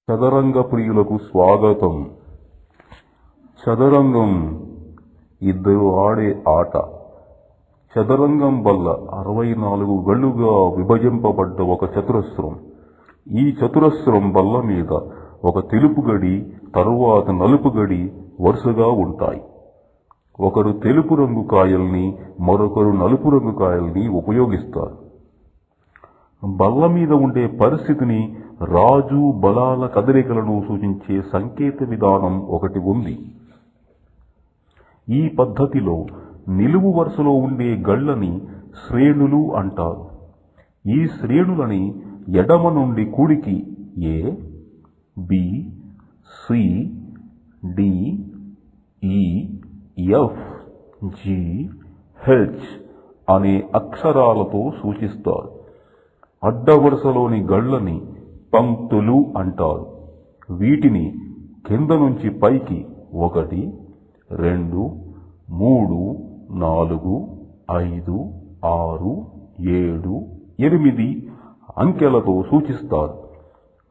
చదరంగ ప్రియులకు స్వాగతం. చదరంగం ఇద్దరు ఆడే ఆట. చదరంగం వల్ల 64 గళ్లుగా విభజింపబడ్డ ఒక చతురస్రం. ఈ చతురస్రం బల్ల మీద ఒక తెలుపు గడి, తరువాత నలుపు గడి వరుసగా ఉంటాయి. ఒకరు తెలుపు రంగు కాయల్ని, మరొకరు నలుపు రంగు కాయల్ని ఉపయోగిస్తారు. బల్ల మీద ఉండే పరిస్థితిని, రాజు బలాల కదలికలను సూచించే సంకేత విధానం ఒకటి ఉంది. ఈ పద్ధతిలో నిలువు వరుసలో ఉండే గళ్లని శ్రేణులు అంటారు. ఈ శ్రేణులని ఎడమ నుండి కుడికి ఏ, బి, సి, డి, ఈ, ఎఫ్, జి, హెచ్ అనే అక్షరాలతో సూచిస్తారు. అడ్డ వరుసలోని గళ్లని పంక్తులు అంటారు. వీటిని కింద నుంచి పైకి 1, 2, 3, 4, 5, 6, 7, 8 అంకెలతో సూచిస్తారు.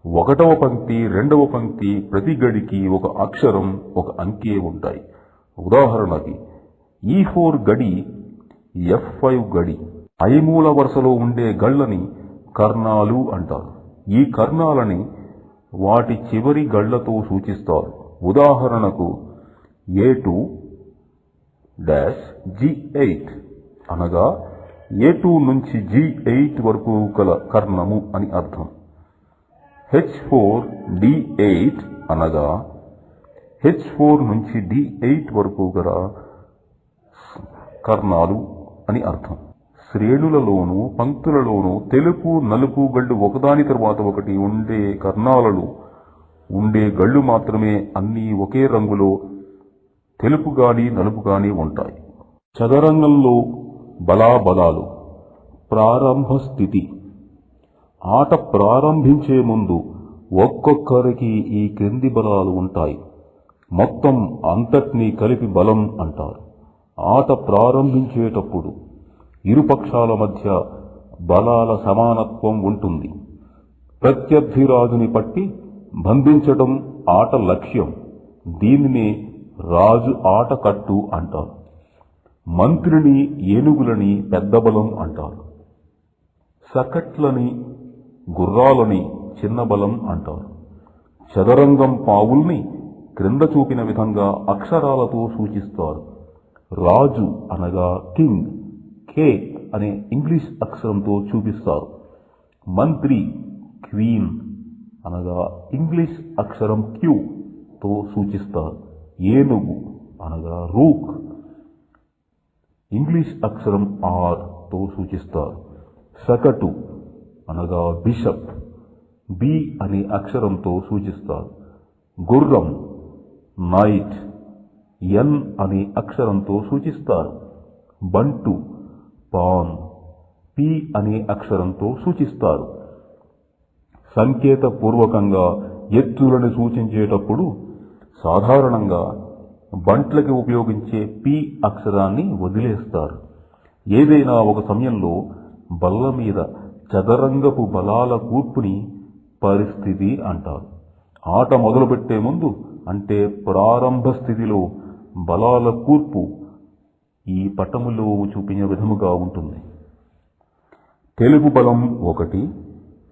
1వ పంక్తి, 2వ పంక్తి ప్రతి గడికి ఒక అక్షరం, ఒక అంకె ఉంటాయి. ఉదాహరణకి E4 గడి, F5 గడి. ఐమూల వరుసలో ఉండే గళ్లని కర్ణాలు అంటారు. ఈ కర్ణాలని వాటి చివరి గళ్లతో సూచిస్తారు. ఉదాహరణకు A2-G8 అనగా A2 నుంచి G8 వరకు గల కర్ణము అని అర్థం. H4-D8 అనగా H4 నుంచి D8 వరకు గల కర్ణాలు అని అర్థం. శ్రేణులలోనూ పంక్తులలోనూ తెలుపు, నలుపు గళ్లు ఒకదాని తరువాత ఒకటి ఉండే కర్ణాలలో ఉండే గళ్లు మాత్రమే అన్నీ ఒకే రంగులో తెలుపు గాని నలుపు గాని ఉంటాయి. చదరంగంలో బలాబలాలు. ప్రారంభ స్థితి. ఆట ప్రారంభించే ముందు ఒక్కొక్కరికి ఈ క్రింది బలాలు ఉంటాయి. మొత్తం అంతటినీ కలిపి బలం అంటారు. ఆట ప్రారంభించేటప్పుడు ఇరుపక్షాల మధ్య బలాల సమానత్వం ఉంటుంది. ప్రత్యర్థి రాజుని పట్టి బంధించడం ఆట లక్ష్యం. దీనినే రాజు ఆట కట్టు అంటారు. మంత్రిని, ఏనుగులని పెద్ద బలం అంటారు. సకట్లని, గుర్రాలని చిన్న బలం అంటారు. చదరంగం పావుల్ని క్రింద చూపిన విధంగా అక్షరాలతో సూచిస్తారు. రాజు అనగా కింగ్ K అనే ఇంగ్లీష్ అక్షరంతో చూపిస్తారు. మంత్రి క్వీన్ అనగా ఇంగ్లీష్ అక్షరం Q తో సూచిస్తారు. ఏనుగు అనగా రూక్ ఇంగ్లీష్ అక్షరం R తో సూచిస్తారు. సగటు అనగా బిషప్ B అనే అక్షరంతో సూచిస్తారు. గుర్రం నైట్ N అనే అక్షరంతో సూచిస్తారు. బంటు పాన్ P అనే అక్షరంతో సూచిస్తారు. సంకేత పూర్వకంగా ఎత్తులను సూచించేటప్పుడు సాధారణంగా బంట్లకి ఉపయోగించే P అక్షరాన్ని వదిలేస్తారు. ఏదైనా ఒక సమయంలో బల్ల మీద చదరంగపు బలాల కూర్పుని పరిస్థితి అంటారు. ఆట మొదలుపెట్టే ముందు అంటే ప్రారంభ స్థితిలో బలాల కూర్పు ఈ పటములో చూపిన విధముగా ఉంటుంది. తెలుపు బలం 1,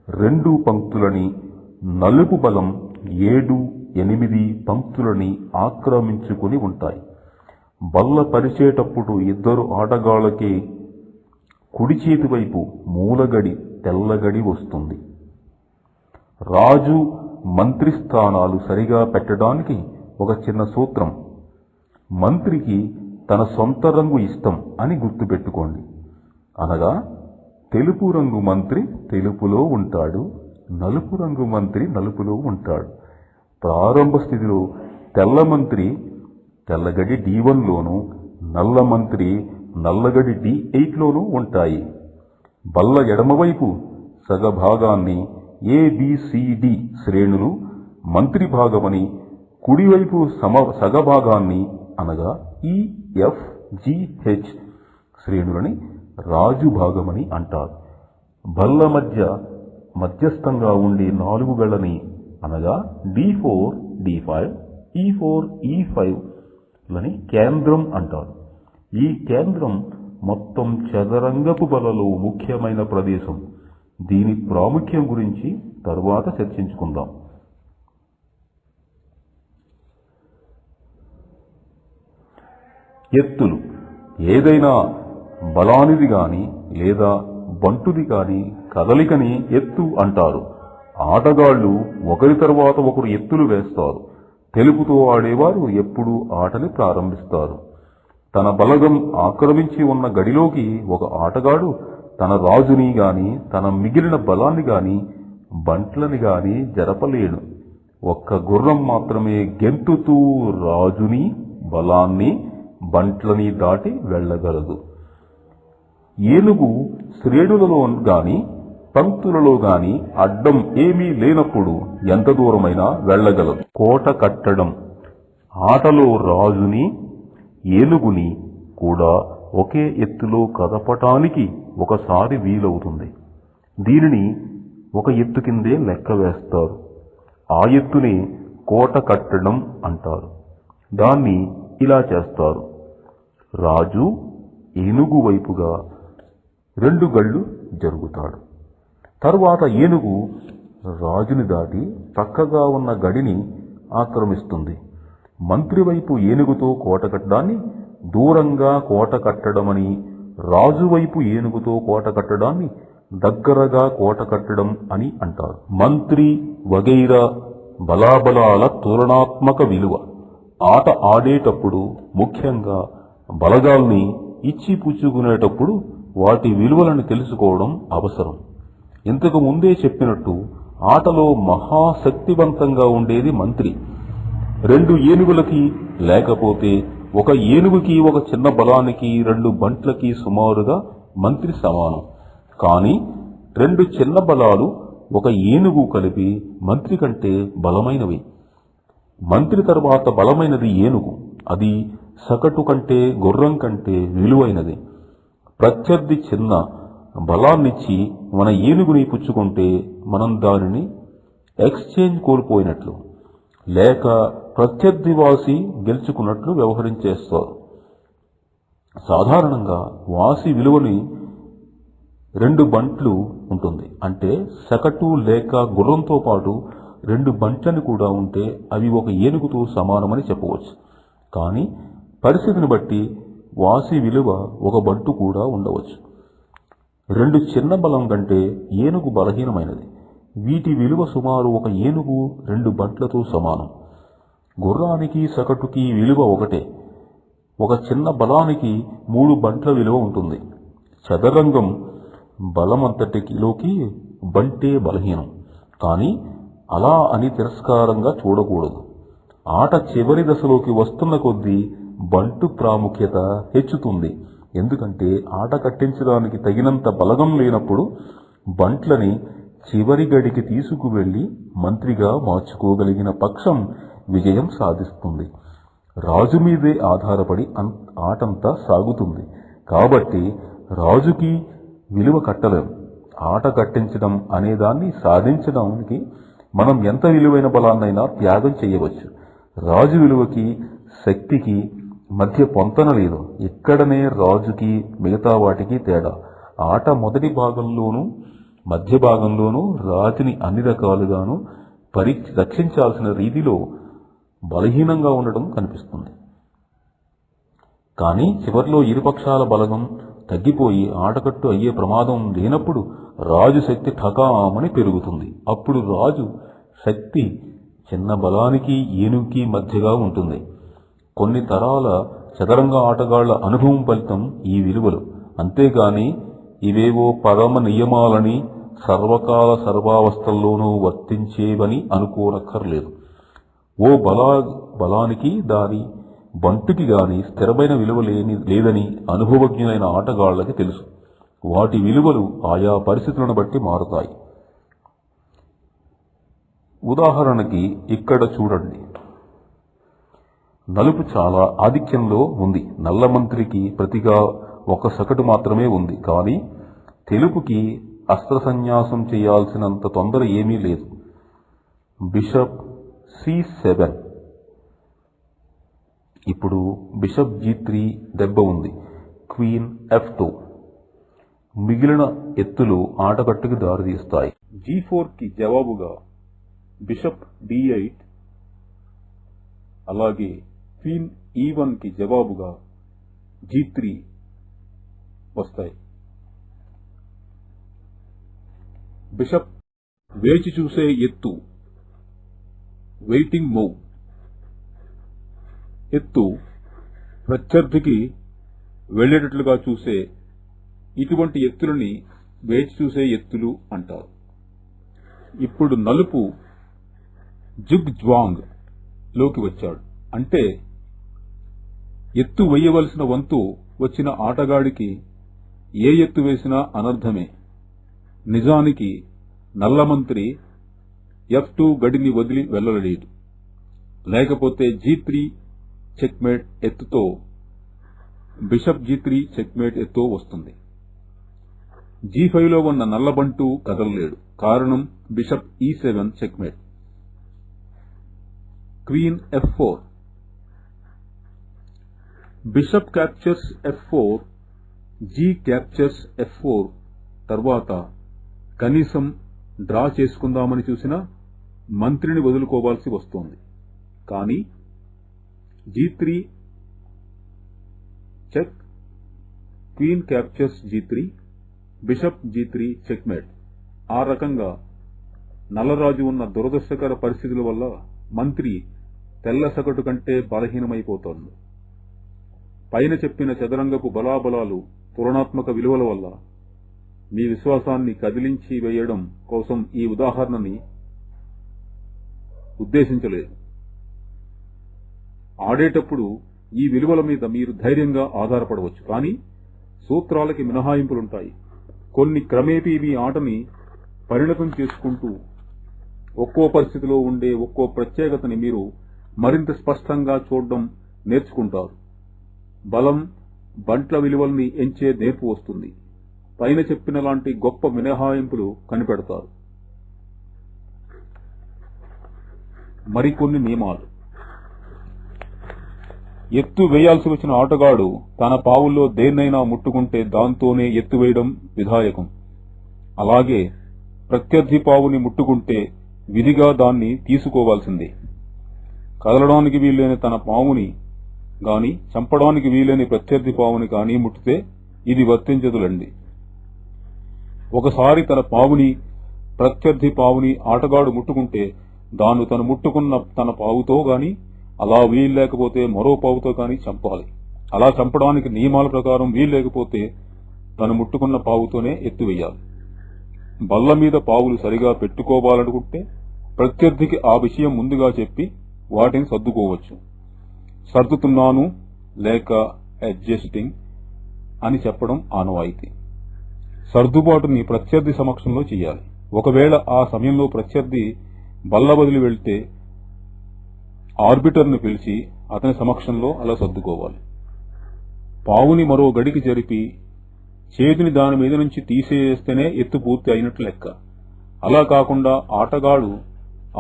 2 పంక్తులని, నలుపు బలం 7, 8 పంక్తులని ఆక్రమించుకుని ఉంటాయి. బల్ల పరిచేటప్పుడు ఇద్దరు ఆటగాళ్లకి కుడి చేతి వైపు మూలగడి, తెల్లగడి వస్తుంది. రాజు, మంత్రి స్థానాలు సరిగా పెట్టడానికి ఒక చిన్న సూత్రం. మంత్రికి తన సొంత రంగు ఇష్టం అని గుర్తుపెట్టుకోండి. అనగా తెలుపు రంగు మంత్రి తెలుపులో ఉంటాడు, నలుపు రంగు మంత్రి నలుపులో ఉంటాడు. ప్రారంభ స్థితిలో తెల్ల మంత్రి తెల్లగడి D1లోనూ, నల్ల మంత్రి నల్లగడి D8లోనూ ఉంటాయి. బల్ల ఎడమవైపు సగభాగాన్ని ABCD శ్రేణులు మంత్రి భాగమని, కుడివైపు సగభాగాన్ని అనగా EFGH శ్రేణులని రాజు భాగమని అంటారు. బల్ల మధ్యస్థంగా ఉండే 4 గళ్లని అనగా D4 D5 E4 E5 లని కేంద్రం అంటారు. ఈ కేంద్రం మొత్తం చదరంగపు బలలో ముఖ్యమైన ప్రదేశం. దీని ప్రాముఖ్యం గురించి తరువాత చర్చించుకుందాం. ఎత్తులు ఏదైనా బలానిది గాని లేదా బంటుది కాని కదలికని ఎత్తు అంటారు. ఆటగాళ్లు ఒకరి తర్వాత ఒకరు ఎత్తులు వేస్తారు. తెలుపుతో ఆడేవారు ఎప్పుడూ ఆటని ప్రారంభిస్తారు. తన బలగం ఆక్రమించి ఉన్న గడిలోకి ఒక ఆటగాడు తన రాజుని గాని తన మిగిలిన బలాన్ని గాని బంట్లని గాని జరపలేడు. ఒక్క గుర్రం మాత్రమే గెంతుతూ రాజుని బలాన్ని బంట్లని దాటి వెళ్ళగలదు. ఏనుగు శ్రేణులలో గాని పంక్తులలో గాని అడ్డం ఏమీ లేనప్పుడు ఎంత దూరమైనా వెళ్ళగలదు. కోట కట్టడం ఆటలో రాజుని ఏనుగుని కూడా ఒకే ఎత్తులో కదపటానికి ఒకసారి వీలవుతుంది. దీనిని ఒక ఎత్తు కిందే లెక్క వేస్తారు. ఆ ఎత్తునే కోట కట్టడం అంటారు. దాన్ని ఇలా చేస్తారు. రాజు ఏనుగు వైపుగా 2 గళ్ళు జరుగుతాడు. తరువాత ఏనుగు రాజుని దాటి పక్కగా ఉన్న గడిని ఆక్రమిస్తుంది. మంత్రి వైపు ఏనుగుతో కోట కట్టడాన్ని దూరంగా కోట కట్టడమని, రాజు వైపు ఏనుగుతో కోట కట్టడాన్ని దగ్గరగా కోట కట్టడం అని అంటారు. మంత్రి వగైరా బలాబలాల తులనాత్మక విలువ ఆట ఆడేటప్పుడు, ముఖ్యంగా బలగాల్ని ఇచ్చి పుచ్చుకునేటప్పుడు వాటి విలువలను తెలుసుకోవడం అవసరం. ఇంతకు ముందే చెప్పినట్టు ఆటలో మహాశక్తివంతంగా ఉండేది మంత్రి. 2 ఏనుగులకి లేకపోతే ఒక ఏనుగుకి ఒక చిన్న బలానికి 2 బంట్లకి సుమారుగా మంత్రి సమానం. కానీ 2 చిన్న బలాలు ఒక ఏనుగు కలిపి మంత్రి కంటే బలమైనవి. మంత్రి తర్వాత బలమైనది ఏనుగు. అది సగటు కంటే గుర్రం కంటే విలువైనది. ప్రత్యర్థి చిన్న బలాన్నిచ్చి మన ఏనుగుని పుచ్చుకుంటే మనం దానిని ఎక్స్చేంజ్ కోల్పోయినట్లు లేక ప్రత్యర్థి వాసి గెలుచుకున్నట్లు వ్యవహరించేస్తారు. సాధారణంగా వాసి విలువని 2 బంట్లు ఉంటుంది. అంటే సగటు లేక గుర్రంతో పాటు 2 బంట్లని కూడా ఉంటే అవి ఒక ఏనుగుతో సమానమని చెప్పవచ్చు. కానీ పరిస్థితిని బట్టి వాసి విలువ 1 బంటు కూడా ఉండవచ్చు. 2 చిన్న బలం కంటే ఏనుగు బలహీనమైనది. వీటి విలువ సుమారు 1 ఏనుగు 2 బంట్లతో సమానం. గుర్రానికి సగటుకి విలువ ఒకటే. 1 చిన్న బలానికి 3 బంట్ల విలువ ఉంటుంది. చదరంగం బలమంతటిలోకి బంటే బలహీనం. కానీ అలా అని తిరస్కారంగా చూడకూడదు. ఆట చివరి దశలోకి వస్తున్న కొద్దీ బంటు ప్రాముఖ్యత హెచ్చుతుంది. ఎందుకంటే ఆట కట్టించడానికి తగినంత బలగం లేనప్పుడు బంట్లని చివరి గడికి తీసుకువెళ్లి మంత్రిగా మార్చుకోగలిగిన పక్షం విజయం సాధిస్తుంది. రాజు మీదే ఆధారపడి ఆటంతా సాగుతుంది. కాబట్టి రాజుకి విలువ కట్టలేం. ఆట కట్టించడం అనేదాన్ని సాధించడానికి మనం ఎంత విలువైన బలాన్నైనా త్యాగం చేయవచ్చు. రాజు విలువకి శక్తికి మధ్య పొంతన లేదు. ఇక్కడనే రాజుకి మిగతా వాటికి తేడా. ఆట మొదటి భాగంలోనూ మధ్య భాగంలోనూ రాజుని అన్ని రకాలుగాను రక్షించాల్సిన రీతిలో బలహీనంగా ఉండడం కనిపిస్తుంది. కానీ చివరిలో ఇరుపక్షాల బలగం తగ్గిపోయి ఆటకట్టు అయ్యే ప్రమాదం లేనప్పుడు రాజు శక్తి ఠకామని పెరుగుతుంది. అప్పుడు రాజు శక్తి చిన్న బలానికి ఏనుగుకి మధ్యగా ఉంటుంది. కొన్ని తరాల చదరంగ ఆటగాళ్ల అనుభవం ఫలితం ఈ విలువలు. అంతేగాని ఇవేవో పరమ నియమాలని సర్వకాల సర్వావస్థల్లోనూ వర్తించేవని అనుకోనక్కర్లేదు. ఓ బలానికి దాని బంటుకి గాని స్థిరమైన విలువ లేదని అనుభవజ్ఞులైన ఆటగాళ్లకి తెలుసు. వాటి విలువలు ఆయా పరిస్థితులను బట్టి మారుతాయి. ఉదాహరణకి ఇక్కడ చూడండి. నలుపు చాలా ఆధిక్యంలో ఉంది. నల్ల మంత్రికి ప్రతిగా 1 సగటు మాత్రమే ఉంది. కానీ తెలుపుకి అస్త్ర సన్యాసం చేయాల్సినంత తొందర ఏమీ లేదు. Bishop C7. ఇప్పుడు బిషప్ G3 దెబ్బ ఉంది. Queen F2. మిగిలిన ఎత్తులు ఆటకట్టుకి దారితీస్తాయి. G4కి జవాబుగా బిషప్ D8, అలాగే క్వీన్ E1కి జవాబుగా G3 వస్తాయి. బిషప్ వేచి చూసే ఎత్తు, వెయిటింగ్ మూవ్. ఎత్తు ప్రత్యర్థికి వెళ్లేటట్లుగా చూసే ఇటువంటి ఎత్తులని వేచి చూసే ఎత్తులు అంటారు. ఇప్పుడు నలుపు జుగ్ జ్వాంగ్ లోకి వచ్చాడు. అంటే ఎత్తు వేయవలసిన వంతు వచ్చిన ఆటగాడికి ఏ ఎత్తు వేసినా అనర్థమే. నిజానికి నల్లమంత్రి F2 గడిని వదిలి వెళ్లలేడు. లేకపోతే G3 చెక్మేట్ ఎత్తుతో బిషప్ G3 చెక్మేట్ ఎత్తో వస్తుంది. G5లో ఉన్న నల్లబంటు కదలలేడు. కారణం bishop E7 checkmate. Queen F4. Bishop captures F4, G captures F4 తర్వాత కనీసం డ్రా చేసుకుందామని చూసినా మంత్రిని వదులుకోవాల్సి వస్తోంది. కానీ G3 check, queen captures G3, bishop G3 checkmate. ఆ రకంగా నల్లరాజు ఉన్న దురదృష్టకర పరిస్థితుల వల్ల మంత్రి తెల్ల సగటు కంటే బలహీనమైపోతోంది. పైన చెప్పిన చదరంగపు బలాబలాలు, తులనాత్మక విలువల వల్ల మీ విశ్వాసాన్ని కదిలించి వేయడం కోసం ఈ ఉదాహరణని ఉద్దేశించలేదు. ఆడేటప్పుడు ఈ విలువల మీద మీరు ధైర్యంగా ఆధారపడవచ్చు. కానీ సూత్రాలకి మినహాయింపులుంటాయి. కొన్ని క్రమేపీ మీ ఆటని పరిణతం చేసుకుంటూ ఒక్కో పరిస్థితిలో ఉండే ఒక్కో ప్రత్యేకతని మీరు మరింత స్పష్టంగా చూడడం నేర్చుకుంటారు. బలం, బంట్ల విలువల్ని ఎంచే నేర్పు వస్తుంది. పైన చెప్పిన లాంటి గొప్ప మినహాయింపులు కనిపెడతారు. మరికొన్ని నియమాలు. ఎత్తు వేయాల్సి వచ్చిన ఆటగాడు తన పావుల్లో దేన్నైనా ముట్టుకుంటే దాంతోనే ఎత్తు వేయడం విధాయకం. అలాగే ప్రత్యర్థి పావుని ముట్టుకుంటే విధిగా దాన్ని తీసుకోవాల్సిందే. కదలడానికి వీలైన తన పావుని గాని, చంపడానికి వీలైన ప్రత్యర్థి పావుని కానీ ముట్టితే ఇది వర్తించదులండి. ఒకసారి తన పావుని, ప్రత్యర్థి పావుని ఆటగాడు ముట్టుకుంటే దాన్ని తను ముట్టుకున్న తన పావుతో గాని, అలా వీల్లేకపోతే మరో పావుతో కానీ చంపాలి. అలా చంపడానికి నియమాల ప్రకారం వీల్లేకపోతే తను ముట్టుకున్న పావుతోనే ఎత్తు వేయాలి. బల్ల మీద పావులు సరిగా పెట్టుకోవాలనుకుంటే ప్రత్యర్థికి ఆ విషయం ముందుగా చెప్పి వాటిని సర్దుకోవచ్చు. సర్దుతున్నాను లేక అడ్జస్టింగ్ అని చెప్పడం ఆనవాయితీ. సర్దుబాటుని ప్రత్యర్థి సమక్షంలో చేయాలి. ఒకవేళ ఆ సమయంలో ప్రత్యర్థి బల్ల వదిలి వెళ్తే ఆర్బిటర్ను పిలిచి అతని సమక్షంలో అలా సర్దుకోవాలి. పావుని మరో గడికి జరిపి చేతిని దాని మీద నుంచి తీసేస్తేనే ఎత్తు పూర్తి అయినట్లు లెక్క. అలా కాకుండా ఆటగాడు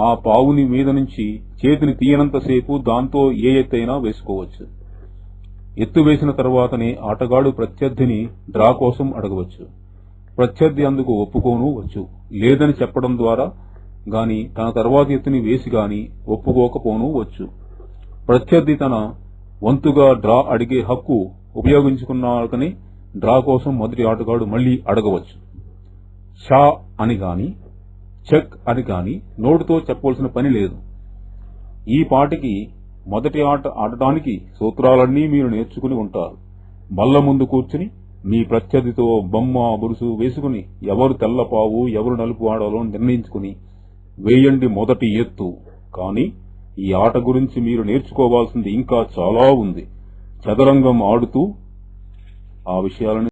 ఆ పావుని మీద నుంచి చేతిని తీయనంతసేపు దాంతో ఏ ఎత్తైనా వేసుకోవచ్చు. ఎత్తు వేసిన తర్వాతనే ఆటగాడు ప్రత్యర్థిని డ్రా కోసం అడగవచ్చు. ప్రత్యర్థి అందుకు ఒప్పుకోను వచ్చు. లేదని చెప్పడం ద్వారా గాని తన తర్వాతి ఎత్తుని వేసి గాని ఒప్పుకోకపోను వచ్చు. ప్రత్యర్థి తన వంతుగా డ్రా అడిగే హక్కు ఉపయోగించుకున్నాకని డ్రా కోసం మొదటి ఆటగాడు మళ్లీ అడగవచ్చు. షా అని గాని, చెక్ అని గాని నోటితో చెప్పవలసిన పని లేదు. ఈ పాటికి మొదటి ఆట ఆడటానికి సూత్రాలన్నీ మీరు నేర్చుకుని ఉంటారు. బల్ల ముందు కూర్చుని మీ ప్రత్యర్థితో బొమ్మ బురుసు వేసుకుని ఎవరు తెల్లపావు ఎవరు నలుపు ఆడాలో నిర్ణయించుకుని వేయండి మొదటి ఎత్తు. కానీ ఈ ఆట గురించి మీరు నేర్చుకోవాల్సింది ఇంకా చాలా ఉంది. చదరంగం ఆడుతూ ఆ విషయాలను